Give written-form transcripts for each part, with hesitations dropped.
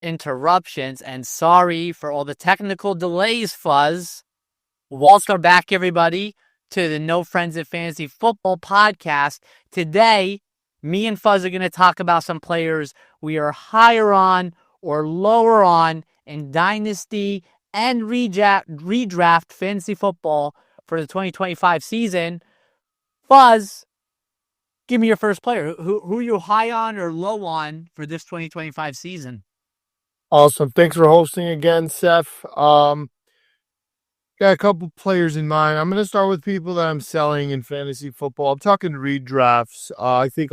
interruptions, and sorry for all the technical delays, Fuzz. Welcome back, everybody, to the No Friends in Fantasy Football podcast. Today, me and Fuzz are going to talk about some players we are higher on or lower on in Dynasty and redraft fantasy football for the 2025 season. Fuzz, give me your first player. Who are you high on or low on for this 2025 season? Awesome. Thanks for hosting again, Seth. Got a couple players in mind. I'm going to start with people that I'm selling in fantasy football. I'm talking redrafts. I think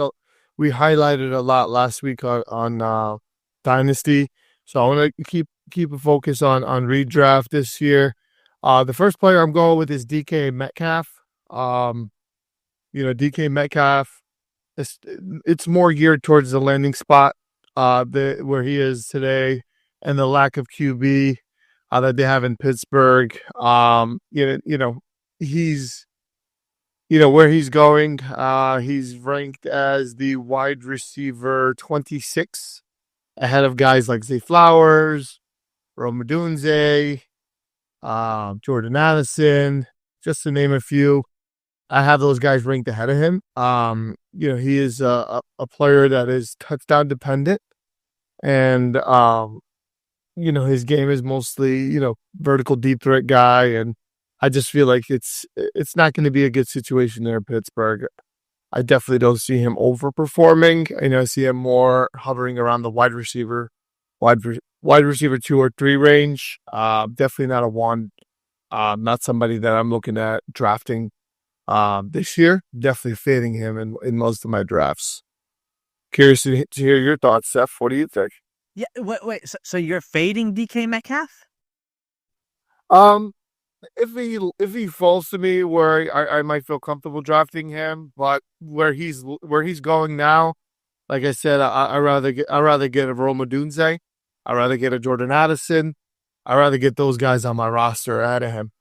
we highlighted a lot last week on Dynasty. So I want to keep a focus on redraft this year. The first player I'm going with is DK Metcalf. DK Metcalf, it's more geared towards the landing spot where he is today and the lack of QB that they have in Pittsburgh. He's where he's going. He's ranked as the wide receiver 26, ahead of guys like Zay Flowers, Rome Odunze, Jordan Addison, just to name a few. I have those guys ranked ahead of him. He is a player that is touchdown dependent, and his game is mostly vertical deep threat guy, and I just feel like it's not going to be a good situation there in Pittsburgh. I definitely don't see him overperforming. I see him more hovering around the wide receiver 2 or 3 range. Definitely not a 1. Not somebody that I'm looking at drafting this year. Definitely fading him in most of my drafts. Curious to hear your thoughts, Seth. What do you think? Yeah, wait. So you're fading DK Metcalf? If he falls to me where I might feel comfortable drafting him, but where he's going now, like I said, I rather get a Rome Odunze. I'd rather get a Jordan Addison. I'd rather get those guys on my roster ahead of him.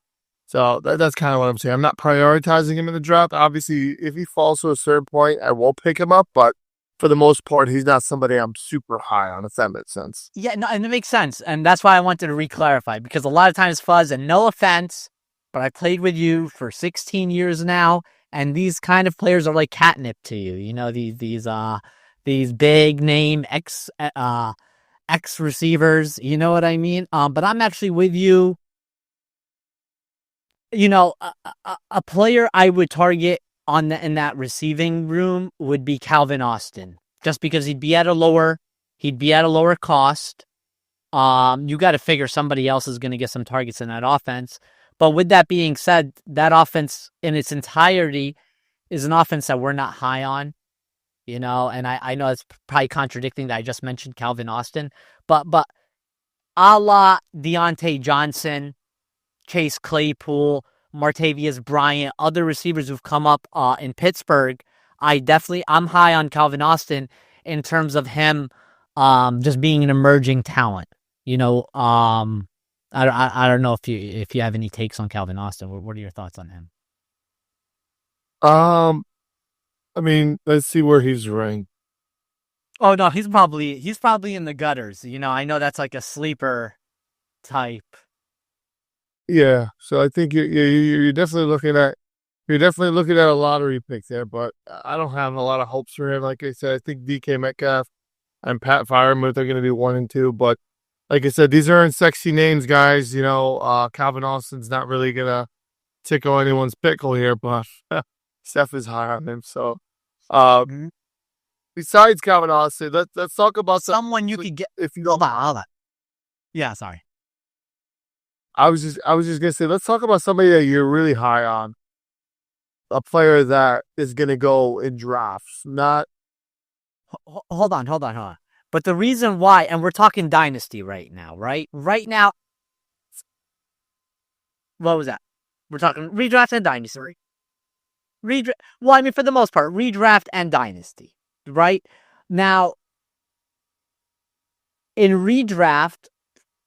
So that's kind of what I'm saying. I'm not prioritizing him in the draft. Obviously, if he falls to a certain point, I will pick him up, but for the most part, he's not somebody I'm super high on, if that makes sense. Yeah, no, and it makes sense. And that's why I wanted to re-clarify, because a lot of times, Fuzz, and no offense, but I played with you for 16 years now, and these kind of players are like catnip to you. These big name X receivers, you know what I mean? But I'm actually with you. A player I would target in that receiving room would be Calvin Austin, just because he'd be at a lower cost. You got to figure somebody else is going to get some targets in that offense. But with that being said, that offense in its entirety is an offense that we're not high on, and I know it's probably contradicting that I just mentioned Calvin Austin, but a la Deontay Johnson, Chase Claypool, Martavius Bryant, other receivers who've come up in Pittsburgh, I'm high on Calvin Austin in terms of him just being an emerging talent. I don't know if you have any takes on Calvin Austin. What are your thoughts on him? Let's see where he's ranked. Oh no, he's probably in the gutters. I know that's like a sleeper type. Yeah, so I think you're definitely looking at a lottery pick there, but I don't have a lot of hopes for him. Like I said, I think DK Metcalf and Pat Freiermuth are going to be 1 and 2, but like I said, these aren't sexy names, guys. Calvin Austin's not really going to tickle anyone's pickle here, but Steph is high on him. So, besides Calvin Austin, let's talk about someone you could get. If you don't, hold on. Yeah, sorry. I was just gonna say, let's talk about somebody that you're really high on. A player that is gonna go in drafts, not. Hold on. But the reason why, and we're talking dynasty right now, right? Right now, what was that? We're talking redraft and dynasty. For the most part, redraft and dynasty, right? Now, in redraft,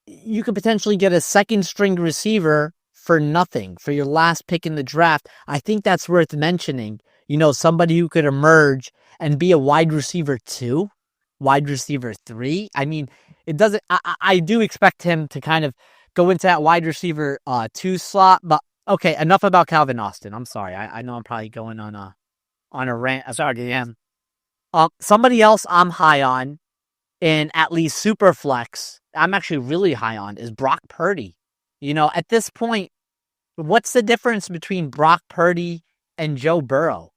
you could potentially get a second string receiver for nothing for your last pick in the draft. I think that's worth mentioning. Somebody who could emerge and be a wide receiver 2, wide receiver 3. it doesn't. I do expect him to kind of go into that wide receiver 2 slot. But okay, enough about Calvin Austin. I'm sorry. I know I'm probably going on a rant. I already am. Somebody else I'm high on in at least super flex. I'm actually really high on is Brock Purdy. At this point, what's the difference between Brock Purdy and Joe Burrow?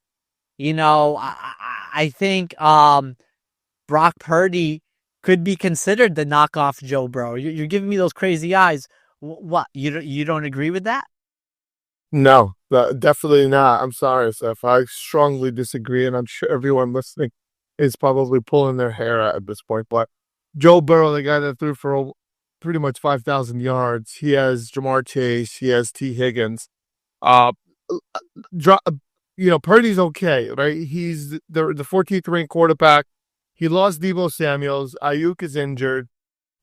I think Brock Purdy could be considered the knockoff Joe Burrow. You're giving me those crazy eyes. What? You don't agree with that? No, definitely not. I'm sorry, Seth. I strongly disagree, and I'm sure everyone listening is probably pulling their hair out at this point. But Joe Burrow, the guy that threw for pretty much 5,000 yards, he has Jamar Chase, he has T. Higgins. Uh, Purdy's okay, right? He's the 14th ranked quarterback. He lost Deebo Samuels. Ayuk is injured.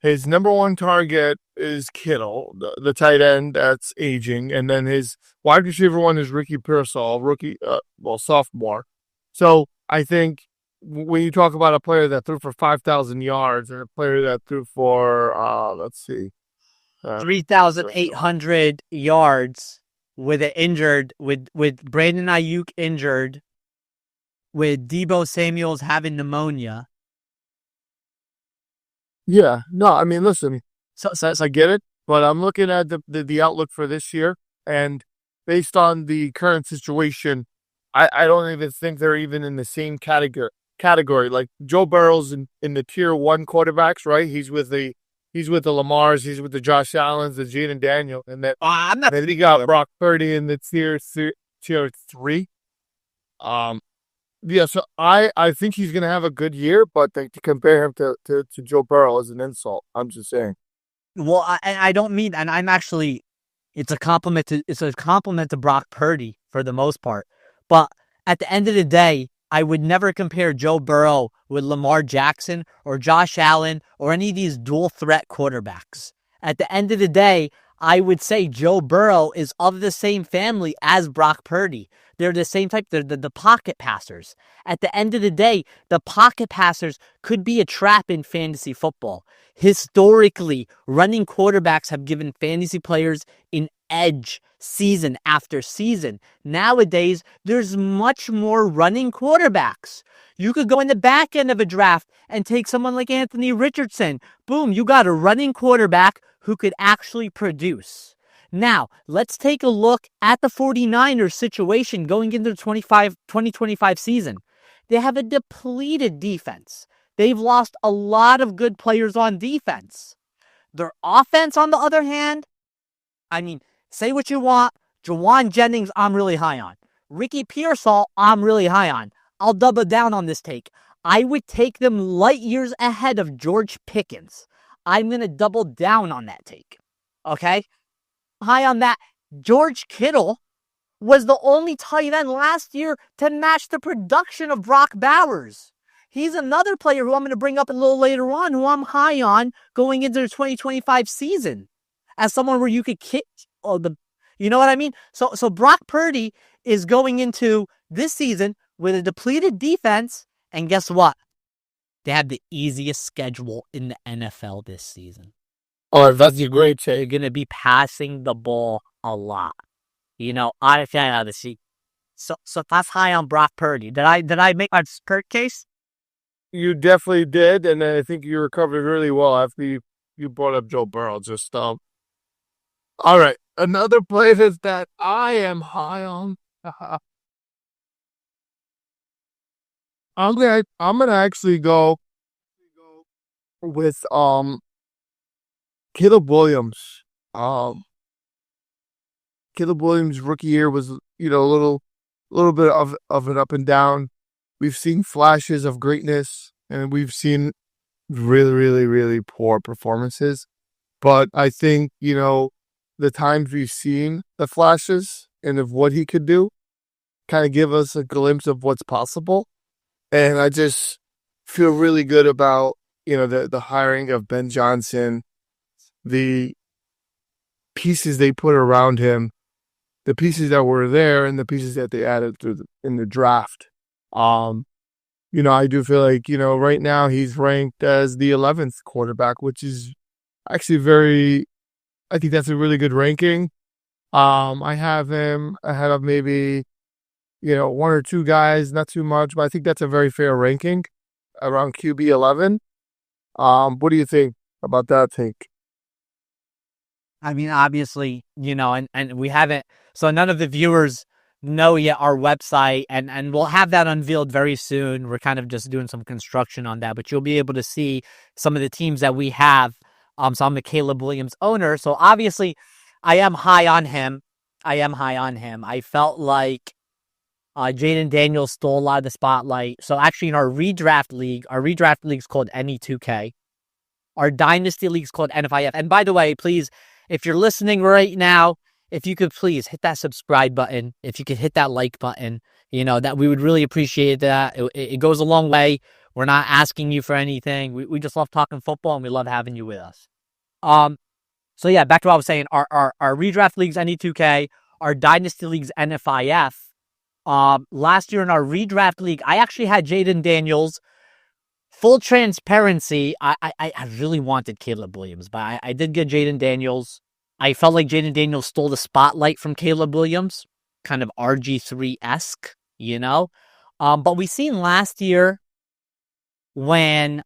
His number one target is Kittle, the tight end that's aging. And then his wide receiver one is Ricky Pearsall, sophomore. So I think when you talk about a player that threw for 5,000 yards and a player that threw for, 3,800 yards with Brandon Ayuk injured, with Deebo Samuels having pneumonia. Yeah, no, I mean, listen, so I get it, but I'm looking at the outlook for this year, and based on the current situation, I don't even think they're even in the same category. Like Joe Burrow's in the tier 1 quarterbacks, right? He's with the Lamars, he's with the Josh Allens, the Jaden Daniel, and then he got Brock Purdy in the tier 3. Yeah, so I think he's going to have a good year, but to compare him to Joe Burrow is an insult. I'm just saying. Well, I don't mean, and I'm actually, it's a compliment to Brock Purdy for the most part. But at the end of the day, I would never compare Joe Burrow with Lamar Jackson or Josh Allen or any of these dual threat quarterbacks. At the end of the day, I would say Joe Burrow is of the same family as Brock Purdy. They're the same type. They're the pocket passers. At the end of the day, the pocket passers could be a trap in fantasy football. Historically, running quarterbacks have given fantasy players an edge season after season. Nowadays, there's much more running quarterbacks. You could go in the back end of a draft and take someone like Anthony Richardson. Boom, you got a running quarterback who could actually produce. Now, let's take a look at the 49ers situation going into the 2025 season. They have a depleted defense. They've lost a lot of good players on defense. Their offense, on the other hand, I mean, say what you want. Jawan Jennings, I'm really high on. Ricky Pearsall, I'm really high on. I'll double down on this take. I would take them light years ahead of George Pickens. I'm going to double down on that take. Okay? High on that. George Kittle was the only tight end last year to match the production of Brock Bowers. He's another player who I'm going to bring up a little later on, who I'm high on going into the 2025 season as someone where you could kick you know what I mean? So Brock Purdy is going into this season with a depleted defense, and guess what? They have the easiest schedule in the NFL this season. Oh, that's a great take. They're going to be passing the ball a lot. I can't have to see. So that's high on Brock Purdy. Did I make my Purdy case? You definitely did, and I think you recovered really well after you brought up Joe Burrow. Just all right, another player that I am high on. I'm gonna actually go with Caleb Williams. Caleb Williams' rookie year was a little bit of an up and down. We've seen flashes of greatness, and we've seen really, really, really poor performances. But I think the times we've seen the flashes and of what he could do kind of give us a glimpse of what's possible. And I just feel really good about, the hiring of Ben Johnson, the pieces they put around him, the pieces that were there, and the pieces that they added in the draft. I do feel like, right now he's ranked as the 11th quarterback, which is actually I think that's a really good ranking. I have him ahead of maybe, one or two guys, not too much, but I think that's a very fair ranking around QB 11. What do you think about that take? I mean, obviously, and we haven't, so none of the viewers know yet our website, and we'll have that unveiled very soon. We're kind of just doing some construction on that, but you'll be able to see some of the teams that we have. So I'm the Caleb Williams owner. So obviously, I am high on him. I felt like Jaden Daniels stole a lot of the spotlight. So actually, in our redraft league's called NE2K. Our dynasty league's called NFIF. And by the way, please, if you're listening right now, if you could please hit that subscribe button, if you could hit that like button, that we would really appreciate that. It goes a long way. We're not asking you for anything. We just love talking football, and we love having you with us. So yeah, back to what I was saying. Our redraft leagues NE2K, our dynasty leagues NFIF. Last year in our redraft league, I actually had Jaden Daniels. Full transparency, I really wanted Caleb Williams, but I did get Jaden Daniels. I felt like Jaden Daniels stole the spotlight from Caleb Williams, kind of RG3-esque, But we seen last year when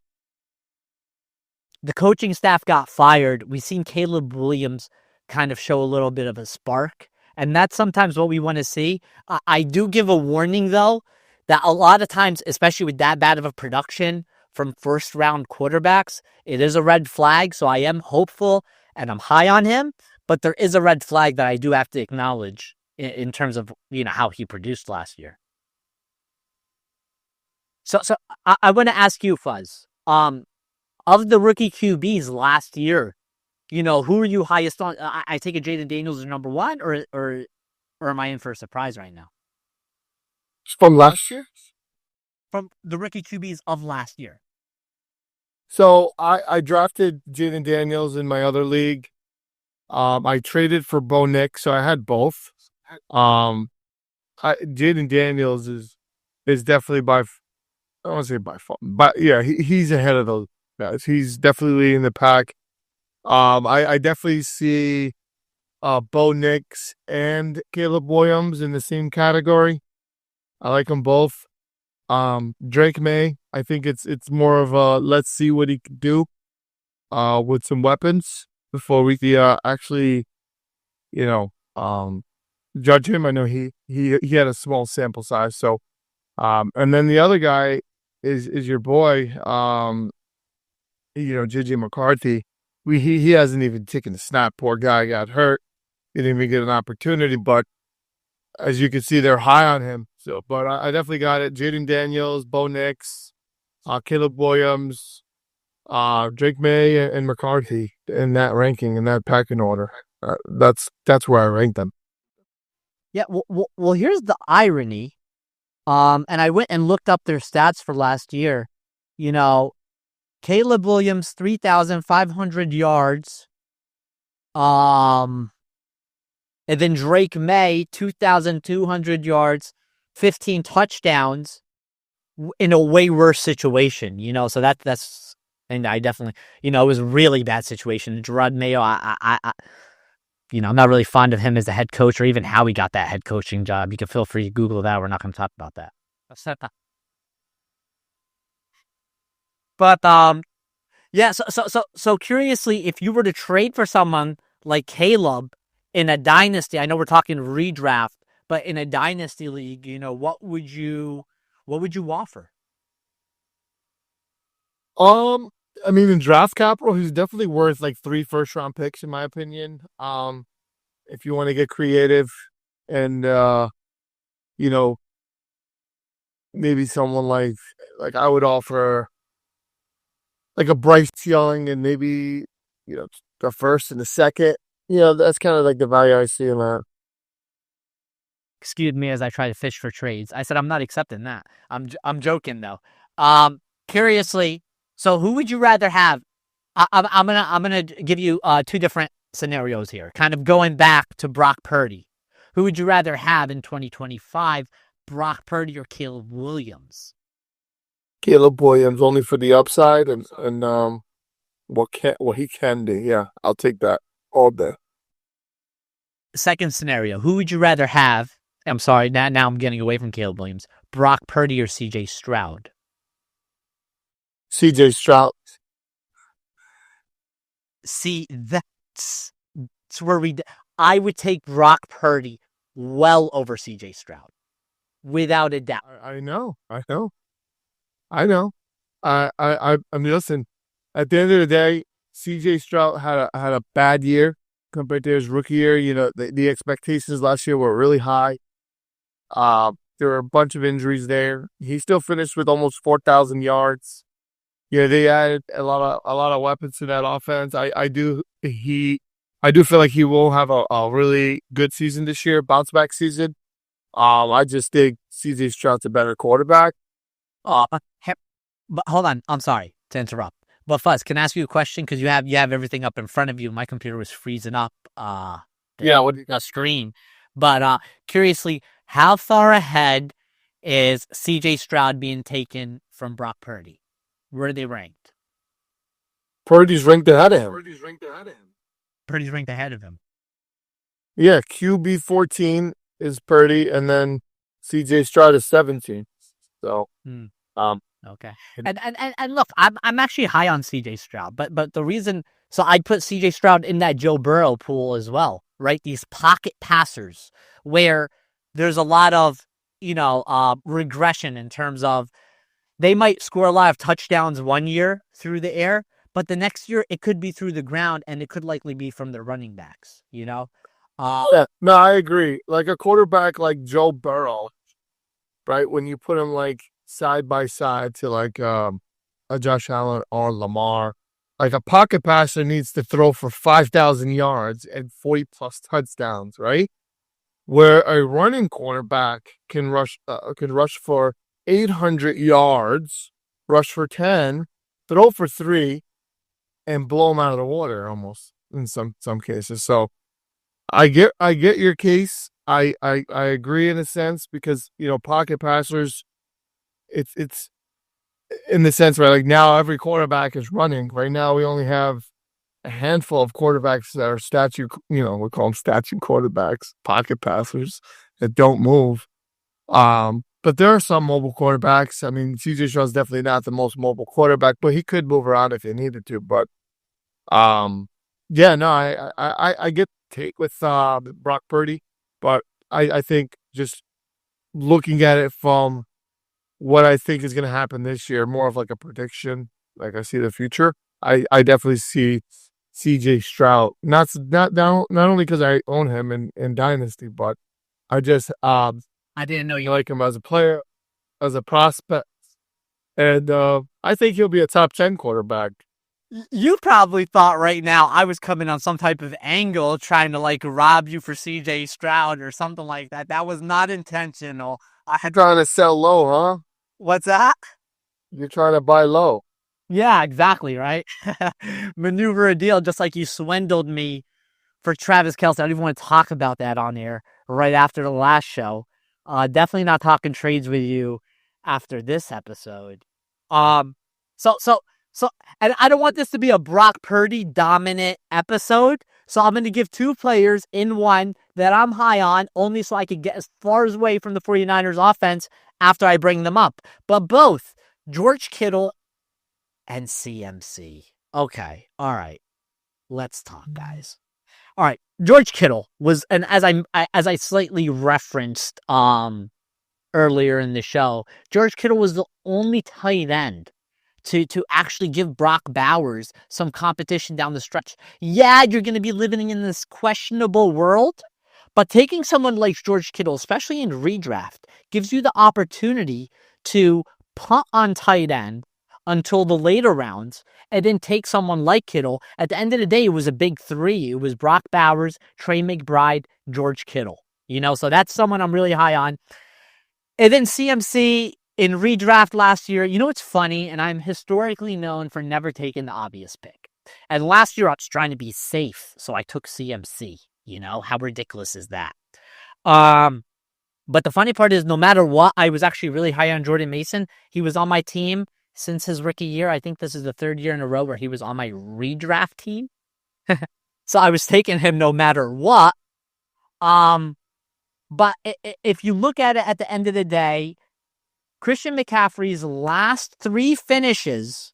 the coaching staff got fired, we seen Caleb Williams kind of show a little bit of a spark. And that's sometimes what we want to see. I do give a warning, though, that a lot of times, especially with that bad of a production from first-round quarterbacks, it is a red flag. So I am hopeful and I'm high on him. But there is a red flag that I do have to acknowledge in terms of, how he produced last year. So I want to ask you, Fuzz, of the rookie QBs last year, who are you highest on? I take it Jaden Daniels is number one, or am I in for a surprise right now? From last year? From the rookie QBs of last year. So I drafted Jaden Daniels in my other league. I traded for Bo Nix, so I had both. Jaden Daniels is definitely I don't want to say by far, but yeah, he's ahead of those guys. He's definitely leading the pack. I definitely see Bo Nix and Caleb Williams in the same category. I like them both. Drake May, I think it's more of a let's see what he can do with some weapons before we actually, judge him. I know he had a small sample size, so and then the other guy is your boy, JJ McCarthy. He hasn't even taken a snap. Poor guy got hurt. He didn't even get an opportunity, but as you can see, they're high on him. So, but I definitely got it. Jaden Daniels, Bo Nix, Caleb Williams, Drake May, and McCarthy in that ranking, in that packing order. That's where I rank them. Yeah, well, here's the irony. And I went and looked up their stats for last year. Caleb Williams, 3,500 yards. And then Drake May, 2,200 yards, 15 touchdowns in a way worse situation, So that's, and I definitely, it was a really bad situation. Gerard Mayo, I'm not really fond of him as a head coach or even how he got that head coaching job. You can feel free to Google that. We're not going to talk about that. But yeah. So curiously, if you were to trade for someone like Caleb in a dynasty, I know we're talking redraft, but in a dynasty league, what would you offer? I mean, in draft capital, he's definitely worth like 3 first-round picks, in my opinion. If you want to get creative, and maybe someone like I would offer like a Bryce Young and maybe the first and the second. That's kind of like the value I see in that. Excuse me as I try to fish for trades. I said I'm not accepting that. I'm joking though. Curiously, so who would you rather have? I'm gonna give you 2 different scenarios here. Kind of going back to Brock Purdy. Who would you rather have in 2025, Brock Purdy or Caleb Williams? Caleb Williams only for the upside and what he can do. Yeah, I'll take that all day. Second scenario, who would you rather have? I'm sorry, now I'm getting away from Caleb Williams. Brock Purdy or CJ Stroud? CJ Stroud. See, that's where I would take Brock Purdy well over CJ Stroud, without a doubt. I know. I mean, listen. At the end of the day, CJ Stroud had a bad year compared to his rookie year. You know, the expectations last year were really high. There were a bunch of injuries there. He still finished with almost 4,000 yards. Yeah, they added a lot of weapons to that offense. I do feel like he will have a really good season this year, bounce back season. I just think CJ Stroud's a better quarterback. But hold on, I'm sorry to interrupt. But Fuzz, can I ask you a question? Because you have everything up in front of you. My computer was freezing up. The screen. But curiously, how far ahead is CJ Stroud being taken from Brock Purdy? Where are they ranked? Purdy's ranked ahead of him. Purdy's ranked ahead of him. Yeah, QB 14 is Purdy, and then CJ Stroud is 17. So, okay. And look, I'm actually high on CJ Stroud, but the reason, so I'd put CJ Stroud in that Joe Burrow pool as well, right? These pocket passers where there's a lot of, regression in terms of they might score a lot of touchdowns one year through the air, but the next year it could be through the ground, and it could likely be from their running backs, Yeah, no, I agree. Like a quarterback like Joe Burrow, right? When you put him like side by side to like a Josh Allen or Lamar, like a pocket passer needs to throw for 5,000 yards and 40 plus touchdowns, right? Where a running quarterback can rush for 800 yards, rush for 10, throw for 3, and blow them out of the water almost in some cases. So I get your case. I agree in a sense because pocket passers, it's in the sense where like now every quarterback is running. Right now we only have a handful of quarterbacks that are we call them statue quarterbacks, pocket passers that don't move. But there are some mobile quarterbacks. I mean, CJ Stroud's definitely not the most mobile quarterback, but he could move around if he needed to. But yeah, no, I get the take with Brock Purdy, but I think just looking at it from what I think is going to happen this year, more of like a prediction, like I see the future. I definitely see CJ Stroud, not only because I own him in Dynasty, but I just I didn't know you like him as a player, as a prospect, and I think he'll be a top 10 quarterback. You probably thought right now I was coming on some type of angle trying to like rob you for CJ Stroud or something like that. That was not intentional. Trying to sell low, huh? What's that? You're trying to buy low. Yeah, exactly, right? Maneuver a deal just like you swindled me for Travis Kelce. I don't even want to talk about that on air right after the last show. Definitely not talking trades with you after this episode. So, and I don't want this to be a Brock Purdy dominant episode. So I'm going to give two players in one that I'm high on, only so I can get as far away from the 49ers offense after I bring them up. But both George Kittle and CMC. Okay. All right. Let's talk, guys. All right. George Kittle was, and as I slightly referenced earlier in the show, George Kittle was the only tight end to actually give Brock Bowers some competition down the stretch. Yeah, you're going to be living in this questionable world, but taking someone like George Kittle, especially in redraft, gives you the opportunity to punt on tight end until the later rounds and then take someone like Kittle. At the end of the day, it was a big three. It was Brock Bowers, Trey McBride, George Kittle. So that's someone I'm really high on. And then CMC in redraft last year, it's funny, and I'm historically known for never taking the obvious pick. And last year, I was trying to be safe, so I took CMC. How ridiculous is that? But the funny part is, no matter what, I was actually really high on Jordan Mason. He was on my team since his rookie year. I think this is the third year in a row where he was on my redraft team. So I was taking him no matter what. But if you look at it at the end of the day, Christian McCaffrey's last 5 finishes,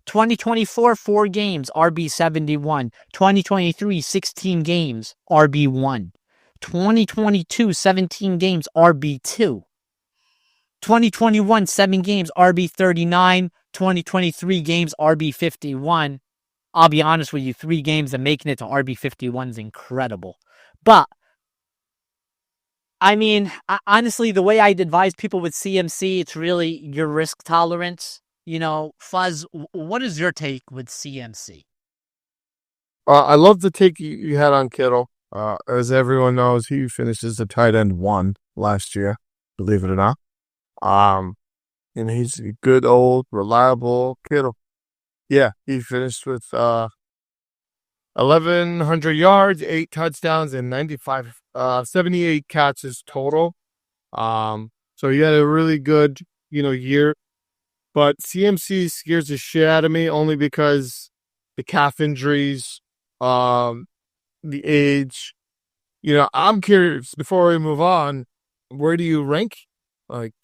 2024, 4 games, RB71. 2023, 16 games, RB1. 2022, 17 games, RB2. 2021, 7 games, RB39. 2023 games, RB51. I'll be honest with you, 3 games and making it to RB51 is incredible. But, I mean, honestly, the way I'd advise people with CMC, it's really your risk tolerance. Fuzz, what is your take with CMC? I love the take you had on Kittle. As everyone knows, he finishes the tight end 1 last year, believe it or not. And he's a good old reliable Kittle. Yeah, he finished with 1,100 yards, 8 touchdowns, and 78 catches total. So he had a really good, year. But CMC scares the shit out of me only because the calf injuries, the age. I'm curious, before we move on, where do you rank? Like,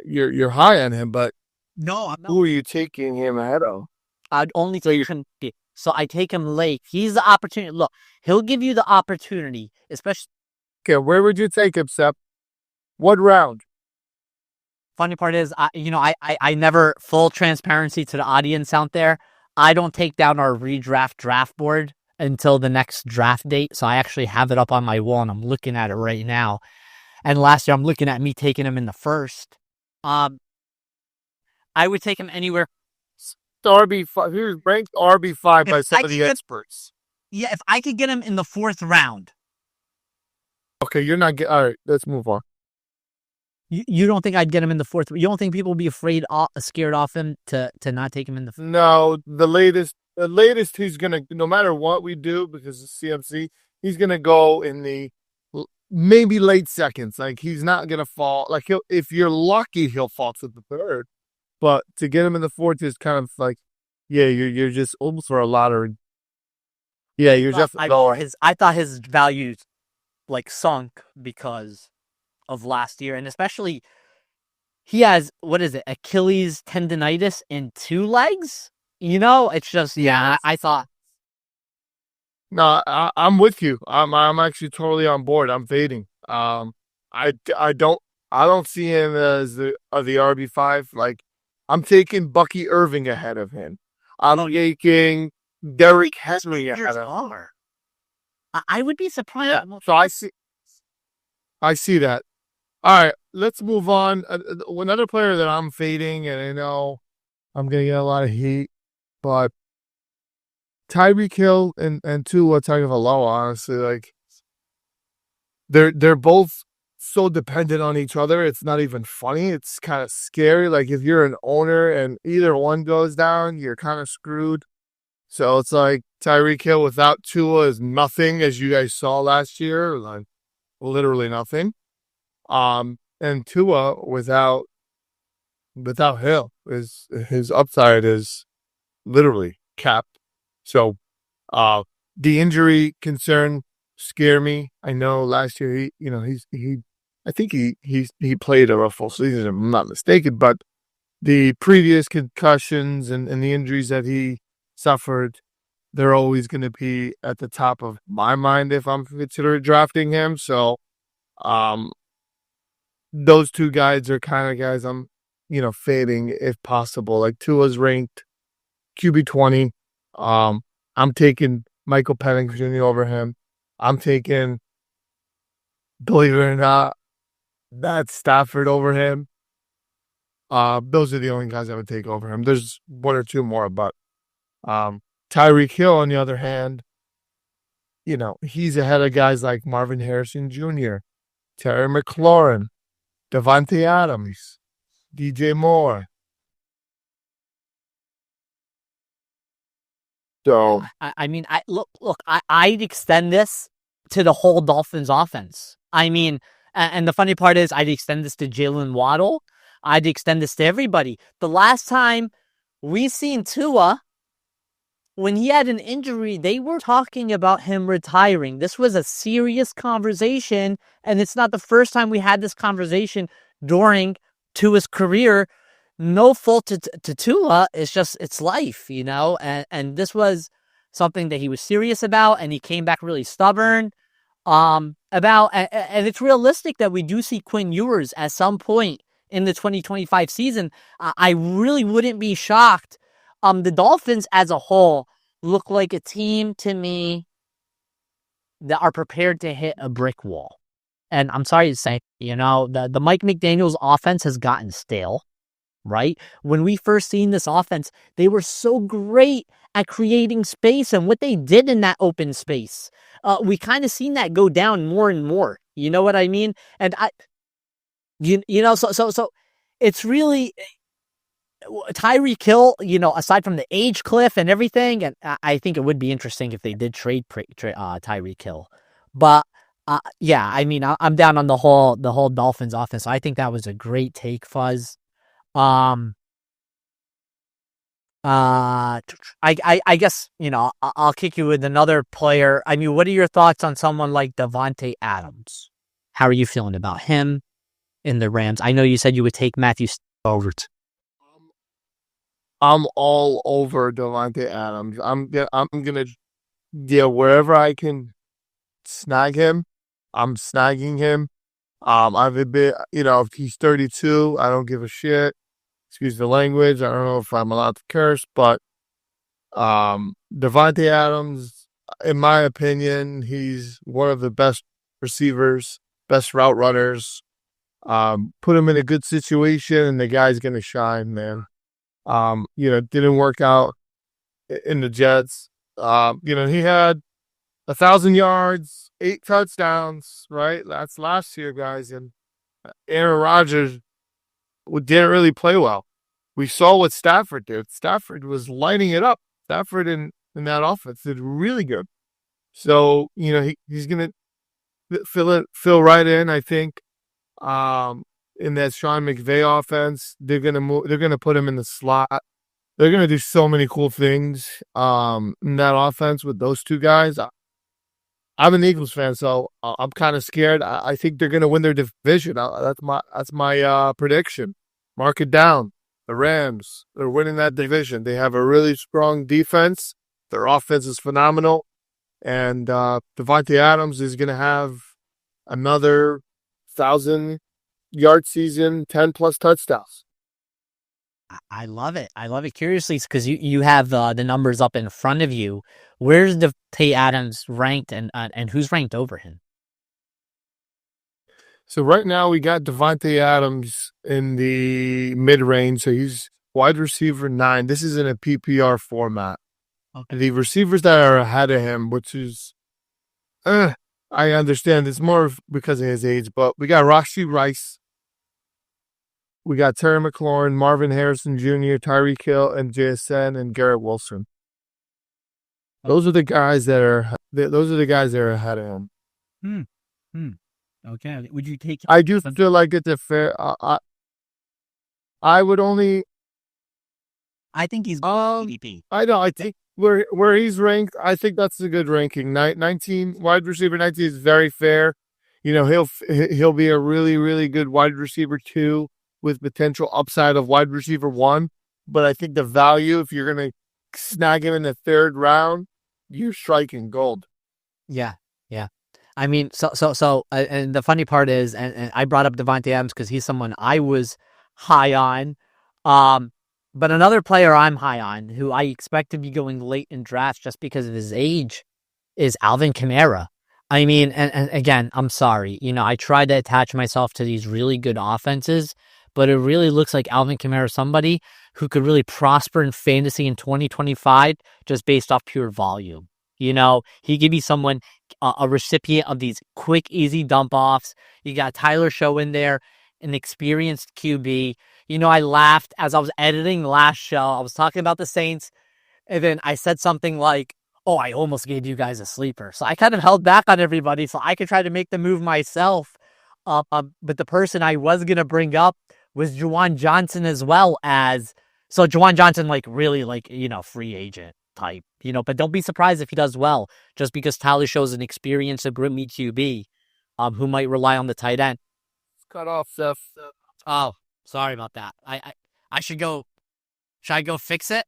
you're high on him, but No, I'm not. who are you taking him ahead of? I'd only take him. So I take him late. He's the opportunity. Look, he'll give you the opportunity, especially. Okay, where would you take him, Sep? What round? Funny part is, I never, full transparency to the audience out there, I don't take down our redraft draft board until the next draft date. So I actually have it up on my wall and I'm looking at it right now. And last year I'm looking at me taking him in the first. I would take him anywhere. RB5. He was ranked RB5 by some of the experts. Yeah, if I could get him in the 4th round. Okay, you're not getting. All right, let's move on. You don't think I'd get him in the 4th? You don't think people would be scared off him to not take him in the? No, the latest he's gonna, no matter what we do, because of CMC, he's gonna go in the maybe late seconds. Like, he's not gonna fall. Like, if you're lucky, he'll fall to the 3rd. But to get him in the 4th is kind of like, yeah, you're just almost for a lottery. Yeah, you're definitely lower. I thought his values sunk because of last year, and especially he has, what is it, Achilles tendonitis in 2 legs. It's just, yeah. I thought. No, I'm with you. I'm actually totally on board. I'm fading. I don't see him as the RB5. Like, I'm taking Bucky Irving ahead of him. I'm taking Derrick Henry ahead of him. I would be surprised. Yeah, so I see that. All right, let's move on. Another player that I'm fading, and I know I'm gonna get a lot of heat, but Tyreek Hill and Tua Tagovailoa, honestly, like, they're both so dependent on each other. It's not even funny. It's kind of scary. Like, if you're an owner and either one goes down, you're kind of screwed. So it's like Tyreek Hill without Tua is nothing, as you guys saw last year, like literally nothing. And Tua without Hill, his upside is literally capped. So, the injury concern scare me. I know last year I think he played a full season, if I'm not mistaken, but the previous concussions and the injuries that he suffered, they're always going to be at the top of my mind if I'm considering drafting him. So, those 2 guys are kind of guys I'm, fading if possible. Like, Tua's ranked QB 20. I'm taking Michael Penix Jr. over him. I'm taking, believe it or not, Matt Stafford over him. Those are the only guys I would take over him. There's 1 or 2 more, but Tyreek Hill, on the other hand, he's ahead of guys like Marvin Harrison Jr., Terry McLaurin, Davante Adams, DJ Moore. So I mean, I'd extend this to the whole Dolphins offense. I mean, and the funny part is I'd extend this to Jalen Waddle. I'd extend this to everybody. The last time we seen Tua, when he had an injury, they were talking about him retiring. This was a serious conversation, and it's not the first time we had this conversation during Tua's career. No fault to Tua. It's just, it's life, you know? And this was something that he was serious about, and he came back really stubborn about, and it's realistic that we do see Quinn Ewers at some point in the 2025 season. I really wouldn't be shocked. The Dolphins as a whole look like a team to me that are prepared to hit a brick wall. And I'm sorry to say, you know, the Mike McDaniels offense has gotten stale, right? When we first seen this offense, they were so great at creating space, and what they did in that open space, we kind of seen that go down more and more. You know what I mean? And you know, so it's really Tyreek Hill, you know, aside from the age cliff and everything, and I think it would be interesting if they did trade Tyreek Hill. But yeah, I mean, I'm down on the whole Dolphins offense. I think that was a great take, Fuzz. I guess, you know, I'll kick you with another player. I mean, what are your thoughts on someone like Davante Adams? How are you feeling about him in the Rams? I know you said you would take Matthew over. I'm all over Davante Adams. I'm gonna wherever I can snag him, I'm snagging him. I've a bit, you know, if he's 32, I don't give a shit. Excuse the language. I don't know if I'm allowed to curse, but Davante Adams, in my opinion, he's one of the best receivers, best route runners. Put him in a good situation, and the guy's gonna shine, man. You know, didn't work out in the Jets. You know, he had 1,000 yards, 8 touchdowns, right? That's last year, guys. And Aaron Rodgers didn't really play well. We saw what Stafford did. Stafford was lighting it up. Stafford in that offense did really good. So, you know, he's going to fill right in, I think. In that Sean McVay offense, they're gonna put him in the slot. They're gonna do so many cool things in that offense with those two guys. I'm an Eagles fan, so I'm kind of scared. I think they're gonna win their division. That's my prediction. Mark it down. The Rams, they're winning that division. They have a really strong defense. Their offense is phenomenal, and Davante Adams is gonna have another 1,000-yard season, 10+ touchdowns. I love it. I love it. Curiously, because you have the numbers up in front of you. Where's Davante Adams ranked, and who's ranked over him? So right now we got Davante Adams in the mid-range. So he's wide receiver 9. This is in a PPR format. Okay. The receivers that are ahead of him, which is, I understand it's more because of his age, but we got Rashee Rice. We got Terry McLaurin, Marvin Harrison Jr., Tyreek Hill, and JSN, and Garrett Wilson. Those are the guys that are ahead of him. Okay. Would you take? I do feel like it's a fair. I would only. I think he's MVP. I know. I think where he's ranked, I think that's a good ranking. 19 wide receiver 19 is very fair. You know, he'll be a really, really good wide receiver 2 with potential upside of wide receiver 1. But I think the value, if you're gonna snag him in the 3rd round, you're striking gold. Yeah. I mean, so, and the funny part is, and I brought up Davante Adams because he's someone I was high on. But another player I'm high on, who I expect to be going late in drafts just because of his age, is Alvin Kamara. I mean, and again, I'm sorry. You know, I tried to attach myself to these really good offenses, but it really looks like Alvin Kamara is somebody who could really prosper in fantasy in 2025 just based off pure volume. You know, he could be someone, a recipient of these quick, easy dump-offs. You got Tyler Show in there, an experienced QB. You know, I laughed as I was editing the last show. I was talking about the Saints, and then I said something like, Oh, I almost gave you guys a sleeper. So I kind of held back on everybody so I could try to make the move myself. But the person I was going to bring up was Juwan Johnson as well as. So Juwan Johnson, like really like, free agent type, but don't be surprised if he does well just because Tyler shows an experienced rookie QB who might rely on the tight end. Cut off, Seth. Oh, sorry about that. I should go. Should I go fix it?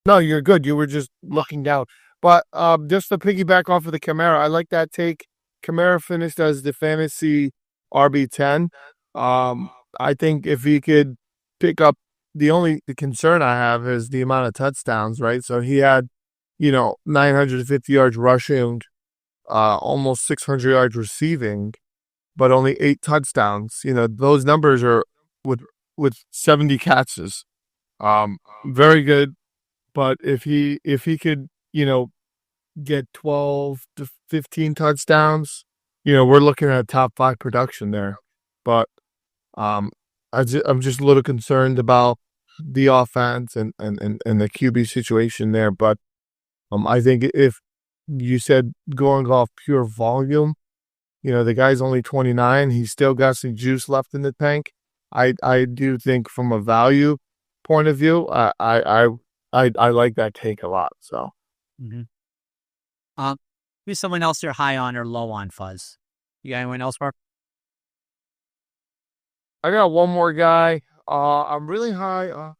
No, you're good. You were just looking down. But just to piggyback off of the Kamara, I like that take. Kamara finished as the fantasy RB10. I think if he could pick up, the concern I have is the amount of touchdowns, right? So he had, 950 yards rushing, almost 600 yards receiving, but only 8 touchdowns. Those numbers are with 70 catches. Very good. But if he could, get 12 to 15 touchdowns, we're looking at top 5 production there. But I'm just a little concerned about the offense and the QB situation there. But I think if you said going off pure volume, the guy's only 29. He's still got some juice left in the tank. I do think from a value point of view, I like that take a lot. So, who's someone else you're high on or low on, Fuzz? You got anyone else, Mark? I got one more guy. I'm really high.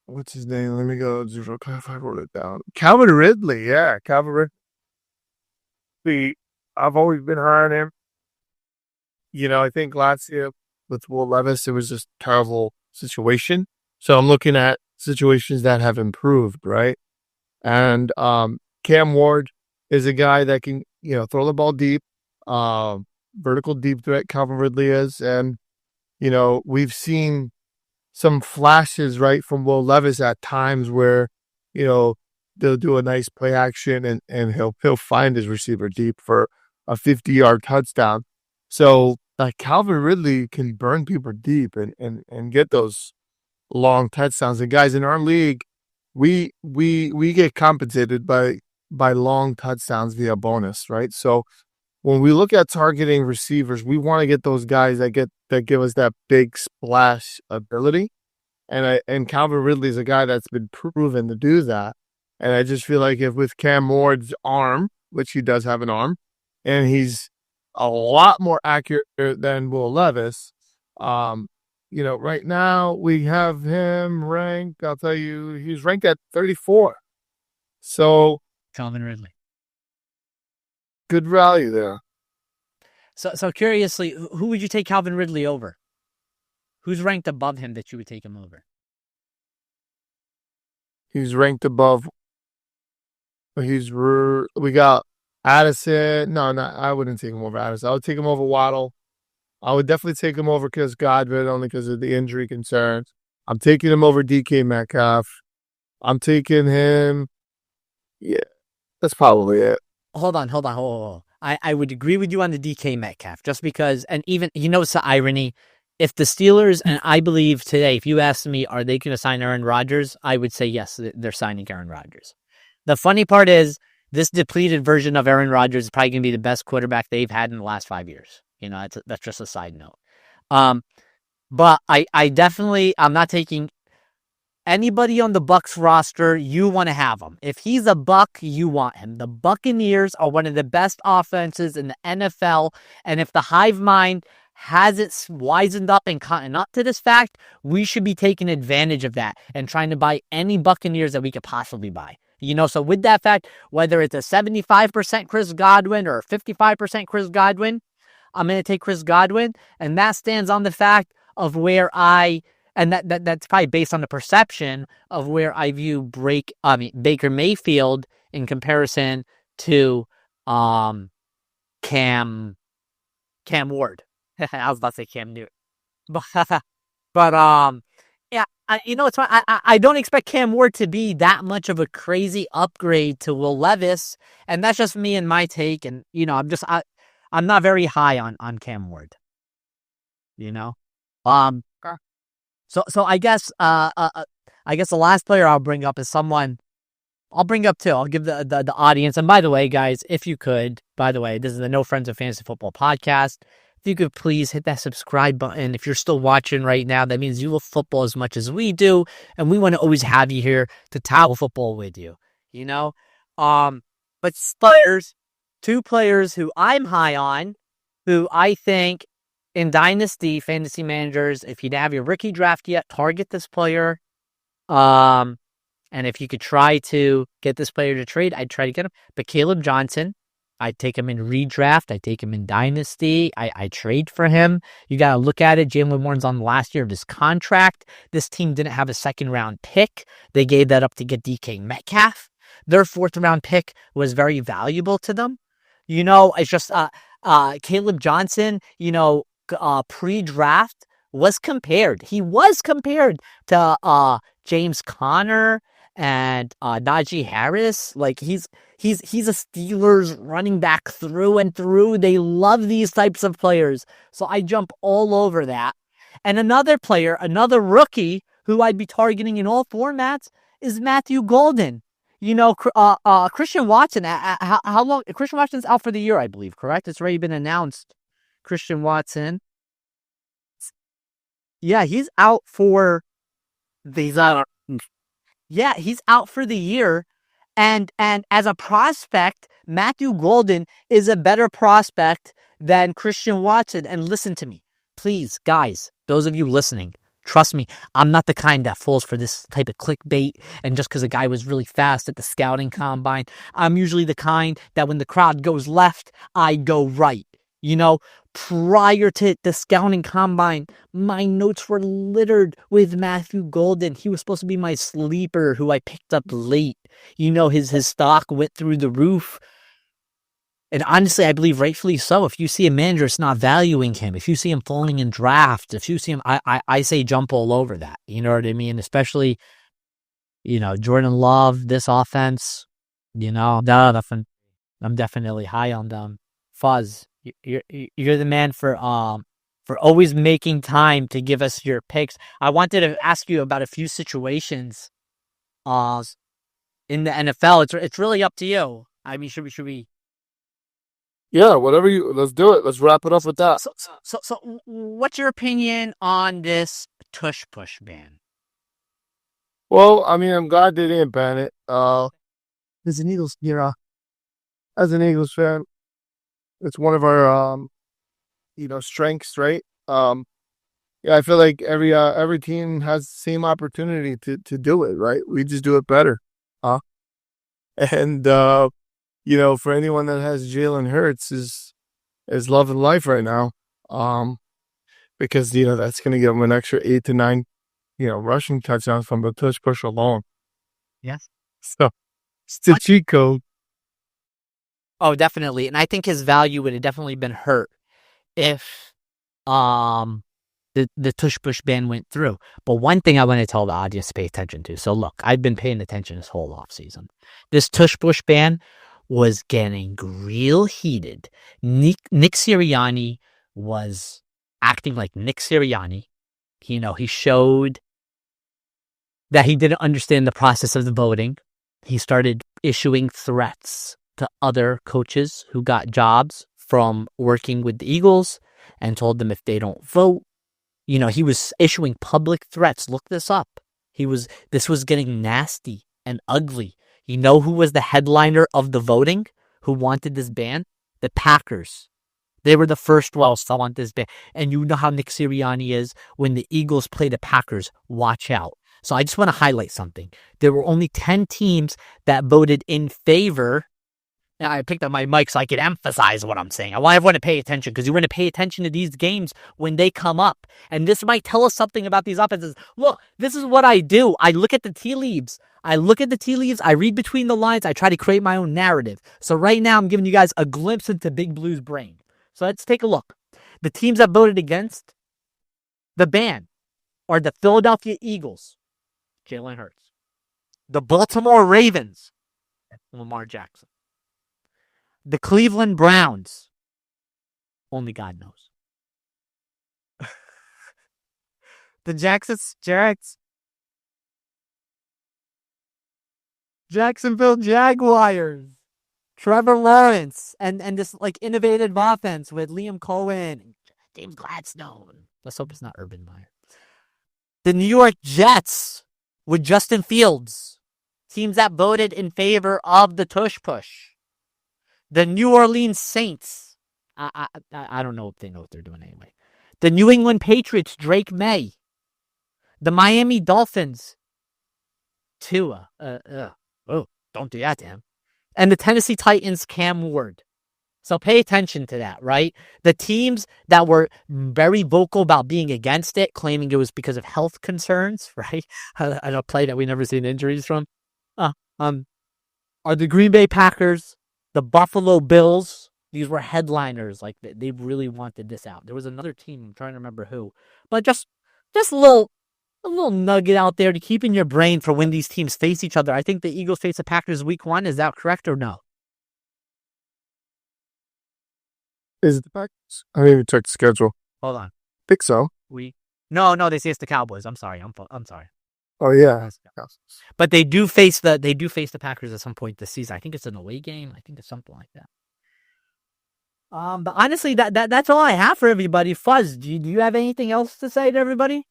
What's his name? Let me go. If I wrote it down. Calvin Ridley. Yeah, Calvin Ridley. I've always been high on him. I think last year with Will Levis, it was just a terrible situation. So I'm looking at situations that have improved, right? And Cam Ward is a guy that can, throw the ball deep, vertical deep threat. Calvin Ridley is, and we've seen some flashes right from Will Levis at times where they'll do a nice play action and he'll find his receiver deep for a 50-yard touchdown. So Calvin Ridley can burn people deep and get those long touchdowns. And guys, in our league, we get compensated by long touchdowns via bonus, right? So when we look at targeting receivers, we want to get those guys that give us that big splash ability. And Calvin Ridley is a guy that's been proven to do that. And I just feel like if with Cam Ward's arm, which he does have an arm, and he's a lot more accurate than Will Levis, right now we have him ranked. I'll tell you, he's ranked at 34. So Calvin Ridley. Good value there. So curiously, who would you take Calvin Ridley over? Who's ranked above him that you would take him over? He's ranked above. We got Addison. No, I wouldn't take him over Addison. I would take him over Waddle. I would definitely take him over Chris Godwin only because of the injury concerns. I'm taking him over DK Metcalf. I'm taking him. Yeah, that's probably it. Hold on. I would agree with you on the DK Metcalf just because, and even, it's the irony. If the Steelers, and I believe today, if you asked me, are they going to sign Aaron Rodgers? I would say yes, they're signing Aaron Rodgers. The funny part is this depleted version of Aaron Rodgers is probably going to be the best quarterback they've had in the last 5 years. That's just a side note. But I definitely, I'm not taking anybody on the Bucs roster. You want to have him. If he's a Buck, you want him. The Buccaneers are one of the best offenses in the NFL. And if the hive mind has it wisened up and gotten up to this fact, we should be taking advantage of that and trying to buy any Buccaneers that we could possibly buy. So with that fact, whether it's a 75% Chris Godwin or a 55% Chris Godwin, I'm going to take Chris Godwin. And that stands on the fact of where that's probably based on the perception of where I view Baker Mayfield in comparison to Cam Ward. I was about to say Cam Newton, but yeah, it's fine. I don't expect Cam Ward to be that much of a crazy upgrade to Will Levis, and that's just me and my take. And I'm not very high on Cam Ward. So I guess the last player I'll bring up is someone I'll bring up too. I'll give the audience. And by the way, guys, if you could, by the way, this is the No Friends of Fantasy Football podcast. If you could please hit that subscribe button. If you're still watching right now, that means you love football as much as we do. And we want to always have you here to tackle football with you. You know? But players, two players who I'm high on, who I think in Dynasty fantasy managers, if you don't have your rookie draft yet, target this player. And if you could try to get this player to trade, I'd try to get him. But Caleb Johnson, I'd take him in redraft. I'd take him in Dynasty. I trade for him. You got to look at it. Jalen Warren's on the last year of his contract. This team didn't have a second-round pick. They gave that up to get DK Metcalf. Their fourth-round pick was very valuable to them. You know, it's just Caleb Johnson, you know, pre-draft was compared. He was compared to James Conner and Najee Harris. Like he's a Steelers running back through and through. They love these types of players. So I jump all over that. And another player, another rookie who I'd be targeting in all formats is Matthew Golden. You know, Christian Watson, how long? Christian Watson's out for the year, I believe, correct? It's already been announced. Christian Watson. Yeah, he's out for he's out for the year. And as a prospect, Matthew Golden is a better prospect than Christian Watson. And listen to me, please, guys, those of you listening, trust me, I'm not the kind that falls for this type of clickbait. And just because a guy was really fast at the scouting combine, I'm usually the kind that when the crowd goes left, I go right. You know, prior to the scouting combine, my notes were littered with Matthew Golden. He was supposed to be my sleeper who I picked up late. You know, his stock went through the roof. And honestly, I believe rightfully so. If you see a manager that's not valuing him, if you see him falling in drafts, if you see him, I say jump all over that. You know what I mean? Especially, you know, Jordan Love, this offense, you know, I'm definitely high on them. Fuzz, you're the man for always making time to give us your picks. I wanted to ask you about a few situations in the NFL. It's really up to you. I mean, should we? Yeah, whatever let's do it. Let's wrap it up with that. So, what's your opinion on this Tush Push ban? Well, I mean, I'm glad they didn't ban it. As an Eagles fan, it's one of our strengths, right? Yeah, I feel like every team has the same opportunity to do it, right? We just do it better. And you know, for anyone that has Jalen Hurts is loving life right now. Because you know that's gonna give them an extra 8 to 9, rushing touchdowns from the Tush Push alone. Yes. So it's the cheat code. Oh, definitely. And I think his value would have definitely been hurt if the Tush Push ban went through. But one thing I want to tell the audience to pay attention to. So look, I've been paying attention this whole offseason. This Tush Push ban was getting real heated. Nick Sirianni was acting like Nick Sirianni. You know, he showed that he didn't understand the process of the voting. He started issuing threats to other coaches who got jobs from working with the Eagles and told them if they don't vote, you know, he was issuing public threats. Look this up. This was getting nasty and ugly. You know who was the headliner of the voting? Who wanted this ban? The Packers. They were the first ones to want this ban. And you know how Nick Sirianni is when the Eagles play the Packers. Watch out. So I just want to highlight something. There were only 10 teams that voted in favor. Now I picked up my mic so I could emphasize what I'm saying. I want everyone to pay attention because you're going to pay attention to these games when they come up. And this might tell us something about these offenses. Look, this is what I do. I look at the tea leaves. I read between the lines. I try to create my own narrative. So right now I'm giving you guys a glimpse into Big Blue's brain. So let's take a look. The teams that voted against the ban are the Philadelphia Eagles, Jalen Hurts. The Baltimore Ravens, Lamar Jackson. The Cleveland Browns, only God knows. The Jags, Jacksonville Jaguars. Trevor Lawrence and this like innovative offense with Liam Cohen and James Gladstone. Let's hope it's not Urban Meyer. The New York Jets with Justin Fields. Teams that voted in favor of the Tush Push. The New Orleans Saints. I don't know if they know what they're doing anyway. The New England Patriots, Drake May. The Miami Dolphins, Tua. Don't do that to him. And the Tennessee Titans, Cam Ward. So pay attention to that, right? The teams that were very vocal about being against it, claiming it was because of health concerns, right? A play that we never seen injuries from. Are the Green Bay Packers, the Buffalo Bills. These were headliners. Like they really wanted this out. There was another team. I'm trying to remember who, but just a little nugget out there to keep in your brain for when these teams face each other. I think the Eagles face the Packers week 1. Is that correct or no? Is it the Packers? I didn't even check the schedule. Hold on. Think so. No, they say it's the Cowboys. I'm sorry. I'm sorry. Oh yeah. But they do face the Packers at some point this season. I think it's an away game. I think it's something like that. But honestly, that's all I have for everybody. Fuzz, do you have anything else to say to everybody?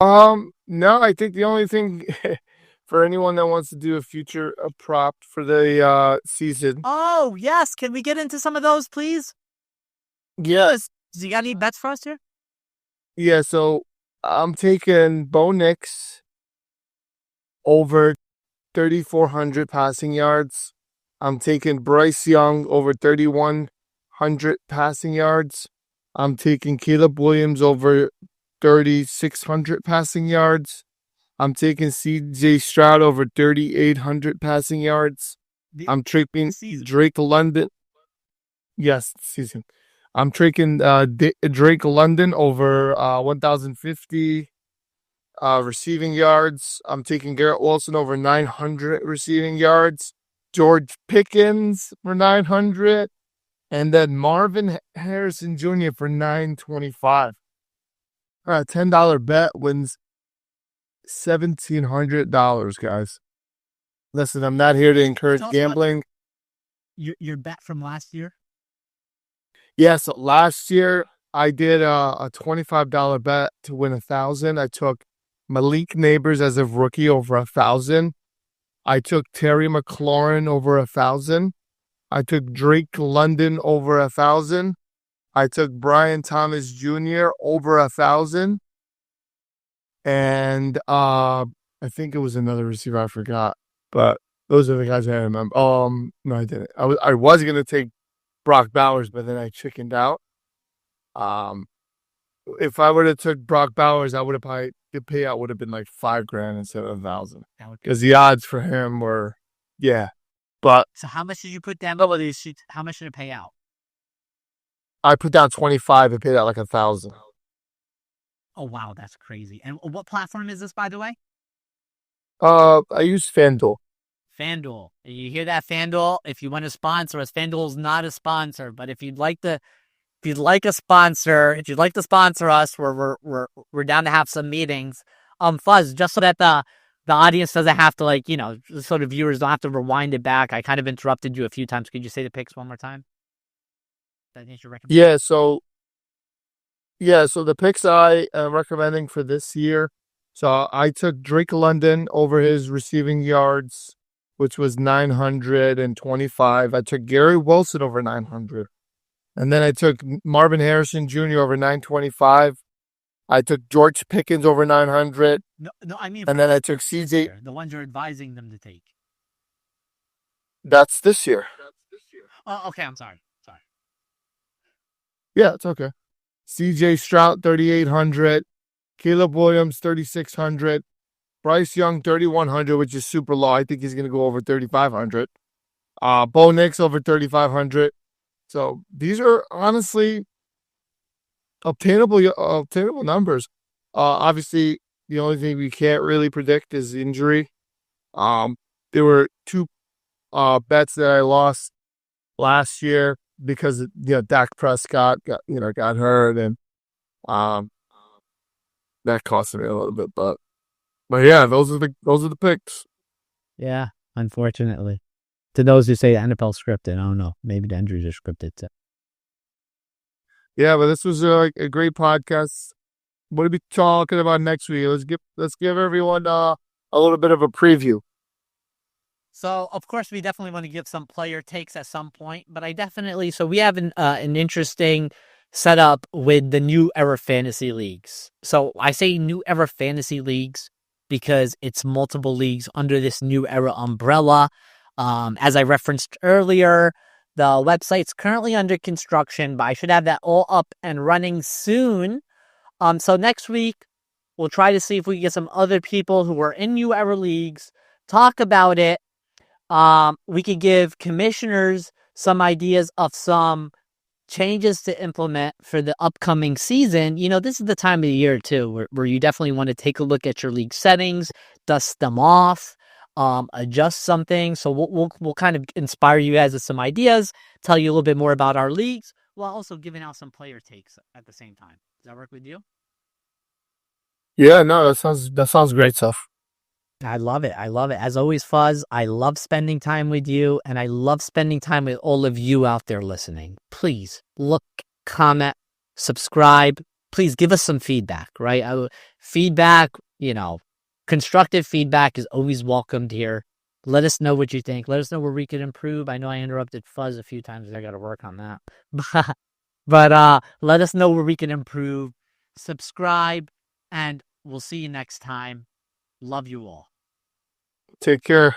No, I think the only thing for anyone that wants to do a prop for the season. Oh, yes. Can we get into some of those, please? Yes. Do you got any bets for us here? Yeah, so I'm taking Bo Nix over 3,400 passing yards. I'm taking Bryce Young over 3,100 passing yards. I'm taking Caleb Williams over 3,600 passing yards. I'm taking CJ Stroud over 3,800 passing yards. I'm taking Drake London. Yes, season. I'm taking Drake London over 1,050 receiving yards. I'm taking Garrett Wilson over 900 receiving yards. George Pickens for 900. And then Marvin Harrison Jr. for 925. All right, $10 bet wins $1,700, guys. Listen, I'm not here to encourage gambling. Your bet from last year? Yeah, so last year I did a $25 bet to win 1,000. I took Malik Neighbors as a rookie over 1,000. I took Terry McLaurin over 1,000. I took Drake London over 1,000. I took Brian Thomas Jr. over 1,000. And I think it was another receiver I forgot. But those are the guys I remember. No, I didn't. I was gonna take Brock Bowers, but then I chickened out. If I would have took Brock Bowers, I would have probably the payout would have been like $5,000 instead of 1,000. Because the odds for him were, yeah. But so how much did you put down? How much did it pay out? I put down 25. It paid out like 1,000. Oh wow, that's crazy. And what platform is this, by the way? I use FanDuel. FanDuel. You hear that, FanDuel? If you want to sponsor us, FanDuel's not a sponsor, but if you'd like to sponsor us, we're down to have some meetings. Fuzz, just so that the audience doesn't have to so the viewers don't have to rewind it back. I kind of interrupted you a few times. Could you say the picks one more time? Yeah, so the picks I am recommending for this year. So I took Drake London over his receiving yards, which was 925. I took Gary Wilson over 900. And then I took Marvin Harrison Jr. over 925. I took George Pickens over 900. No, I mean. And then I took CJ. The ones you're advising them to take. That's this year. Oh, okay. I'm sorry. Yeah, it's okay. CJ Stroud, 3,800. Caleb Williams, 3,600. Bryce Young, 3,100, which is super low. I think he's going to go over 3,500. Bo Nix over 3,500. So these are honestly obtainable numbers. Obviously, the only thing we can't really predict is injury. There were two bets that I lost last year because Dak Prescott got hurt, and that cost me a little bit. But yeah, those are the picks. Yeah, unfortunately. To those who say the NFL scripted, I don't know. Maybe the injuries are scripted too. Yeah, but this was a great podcast. What are we talking about next week? Let's give everyone a little bit of a preview. So, of course, we definitely want to give some player takes at some point, but so we have an interesting setup with the new era fantasy leagues. So I say new era fantasy leagues because it's multiple leagues under this new era umbrella. As I referenced earlier, the website's currently under construction, but I should have that all up and running soon. So next week, we'll try to see if we can get some other people who are in new era leagues, talk about it. We could give commissioners some ideas of some changes to implement for the upcoming season. This is the time of the year too, where you definitely want to take a look at your league settings, dust them off, adjust something. So we'll kind of inspire you guys with some ideas, tell you a little bit more about our leagues, while also giving out some player takes at the same time. Does that work with you? Yeah, no, that sounds great stuff. I love it. I love it. As always, Fuzz, I love spending time with you, and I love spending time with all of you out there listening. Please look, comment, subscribe. Please give us some feedback, right? Feedback, constructive feedback is always welcomed here. Let us know what you think. Let us know where we could improve. I know I interrupted Fuzz a few times. I got to work on that. But let us know where we can improve. Subscribe, and we'll see you next time. Love you all. Take care.